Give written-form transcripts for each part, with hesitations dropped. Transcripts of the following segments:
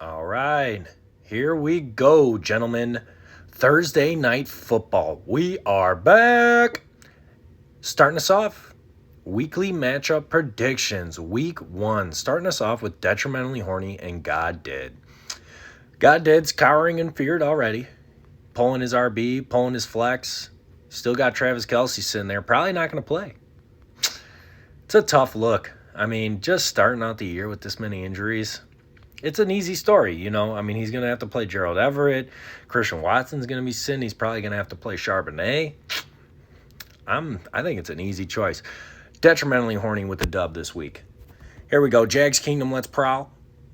All right, here we go, gentlemen. Thursday night football. We are back. Starting us off, weekly matchup predictions. Week 1. Starting us off with Detrimentally Horny and God Did. God Did's cowering in fear already. Pulling his RB, pulling his flex. Still got Travis Kelce sitting there. Probably not going to play. It's a tough look. I mean, just starting out the year with this many injuries. It's an easy story, you know. I mean, he's going to have to play Gerald Everett. Christian Watson's going to be sitting. He's probably going to have to play Charbonnet. I think it's an easy choice. Detrimentally Horny with the dub this week. Here we go. Jags Kingdom, let's prowl.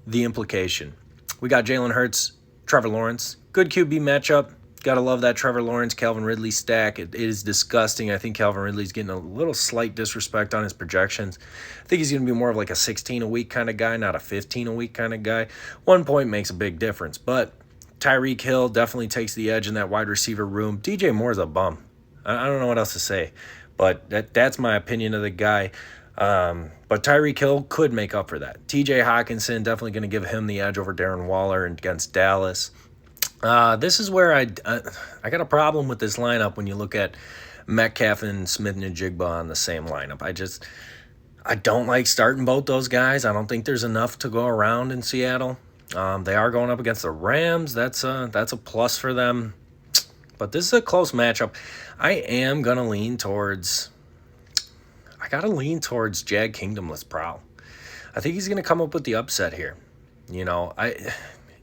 The Implication. We got Jalen Hurts, Trevor Lawrence. Good QB matchup. Gotta love that Trevor Lawrence, Calvin Ridley stack. It is disgusting. I think Calvin Ridley's getting a little slight disrespect on his projections. I think he's going to be more of like a 16 a week kind of guy, not a 15 a week kind of guy. 1 point makes a big difference, but Tyreek Hill definitely takes the edge in that wide receiver room. DJ Moore's a bum. I don't know what else to say, but that's my opinion of the guy. But Tyreek Hill could make up for that. TJ Hawkinson definitely going to give him the edge over Darren Waller against Dallas. This is where I got a problem with this lineup when you look at Metcalf and Smith-Njigba on the same lineup. I don't like starting both those guys. I don't think there's enough to go around in Seattle. They are going up against the Rams. That's a plus for them. But this is a close matchup. I gotta lean towards Jag Kingdom. Let's prowl. I think he's gonna come up with the upset here. You know,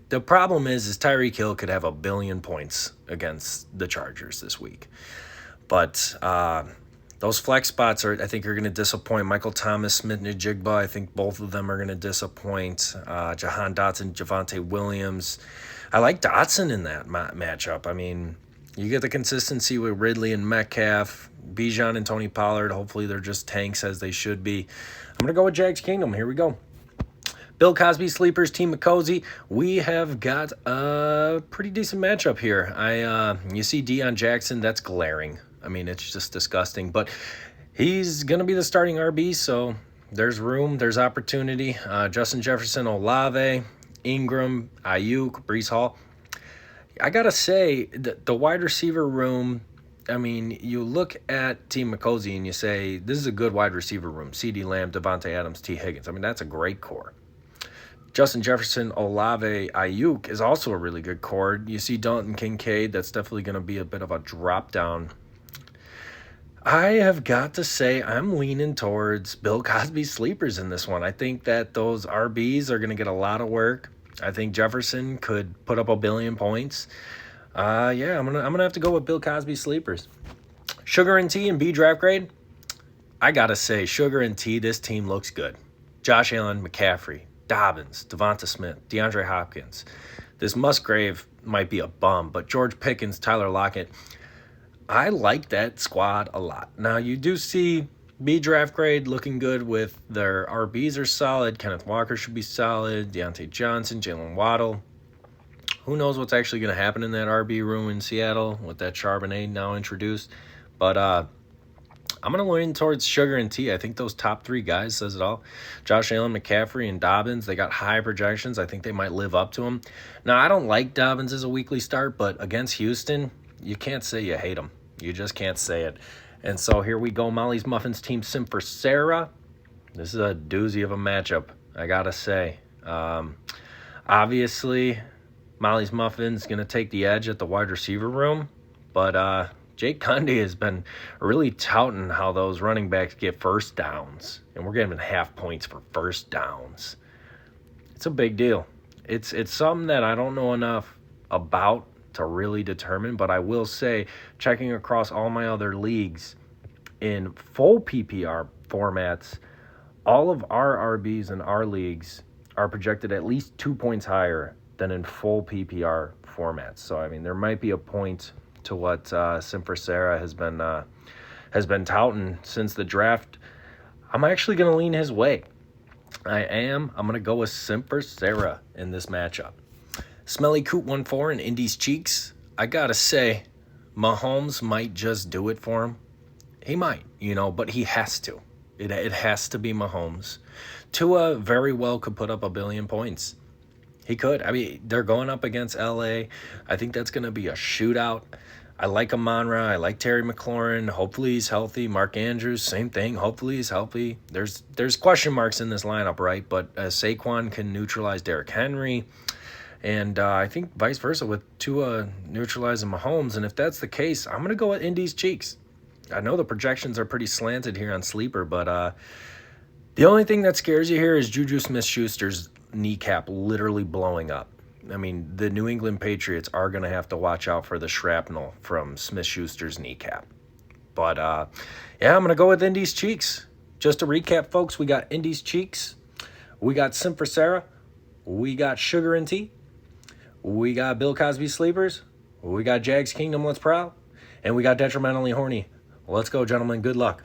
the problem is Tyreek Hill could have 1 billion points against the Chargers this week. But those flex spots I think are going to disappoint. Michael Thomas, Smith-Njigba, I think both of them are going to disappoint. Jahan Dotson, Javonte Williams. I like Dotson in that matchup. I mean, you get the consistency with Ridley and Metcalf, Bijan and Tony Pollard. Hopefully they're just tanks as they should be. I'm going to go with Jags Kingdom. Here we go. Bill Cosby Sleepers, Team Mecozzi. We have got a pretty decent matchup here. You see Deion Jackson, that's glaring. I mean, it's just disgusting. But he's going to be the starting RB, so there's room, there's opportunity. Justin Jefferson, Olave, Ingram, Ayuk, Breece Hall. I got to say, the wide receiver room, I mean, you look at Team Mecozzi and you say, this is a good wide receiver room. CeeDee Lamb, Devontae Adams, T. Higgins. I mean, that's a great core. Justin Jefferson, Olave, Ayuk is also a really good core. You see Dalton Kincaid, that's definitely going to be a bit of a drop down. I have got to say I'm leaning towards Bill Cosby sleepers in this one. I think that those RBs are going to get a lot of work. I think Jefferson could put up 1 billion points. I'm gonna have to go with Bill Cosby sleepers. Sugar and Tea and B draft grade. I gotta say, Sugar and Tea, this team looks good. Josh Allen, McCaffrey, Dobbins, Devonta Smith, DeAndre Hopkins. This Musgrave might be a bum, but George Pickens, Tyler Lockett. I like that squad a lot. Now, you do see B draft grade looking good with their RBs are solid. Kenneth Walker should be solid. Deontay Johnson, Jalen Waddle. Who knows what's actually going to happen in that RB room in Seattle with that Charbonnet now introduced. But I'm going to lean towards Sugar and Tea. I think those top 3 guys says it all. Josh Allen, McCaffrey, and Dobbins, they got high projections. I think they might live up to them. Now, I don't like Dobbins as a weekly start, but against Houston, you can't say you hate him. You just can't say it. And so here we go. Molly's Muffins team sim for Sarah. This is a doozy of a matchup, I got to say. Obviously, Molly's Muffins going to take the edge at the wide receiver room, but Jake Cundy has been really touting how those running backs get first downs, and we're giving half points for first downs. It's a big deal. It's something that I don't know enough about to really determine, but I will say, checking across all my other leagues in full PPR formats, all of our RBs in our leagues are projected at least 2 points higher than in full PPR formats. So, I mean, there might be a point to what Sim for Sarah has been touting since the draft. I'm actually going to lean his way. I'm going to go with Sim for Sarah in this matchup. Smelly Coot 1-4 and Indy's Cheeks. I got to say, Mahomes might just do it for him. He might, but he has to. It has to be Mahomes. Tua very well could put up 1 billion points. He could. I mean, they're going up against LA. I think that's going to be a shootout. I like Amon-Ra. I like Terry McLaurin. Hopefully he's healthy. Mark Andrews, same thing. Hopefully he's healthy. There's question marks in this lineup, right? But Saquon can neutralize Derrick Henry. And I think vice versa with Tua neutralizing Mahomes. And if that's the case, I'm going to go with Indy's cheeks. I know the projections are pretty slanted here on Sleeper, but the only thing that scares you here is Juju Smith-Schuster's kneecap literally blowing up. I mean, the New England Patriots are going to have to watch out for the shrapnel from Smith-Schuster's kneecap. But, yeah, I'm going to go with Indy's cheeks. Just to recap, folks, we got Indy's cheeks. We got Sim for Sarah. We got Sugar and Tea. We got Bill Cosby Sleepers. We got Jags Kingdom, Let's Prowl. And we got Detrimentally Horny. Let's go, gentlemen. Good luck.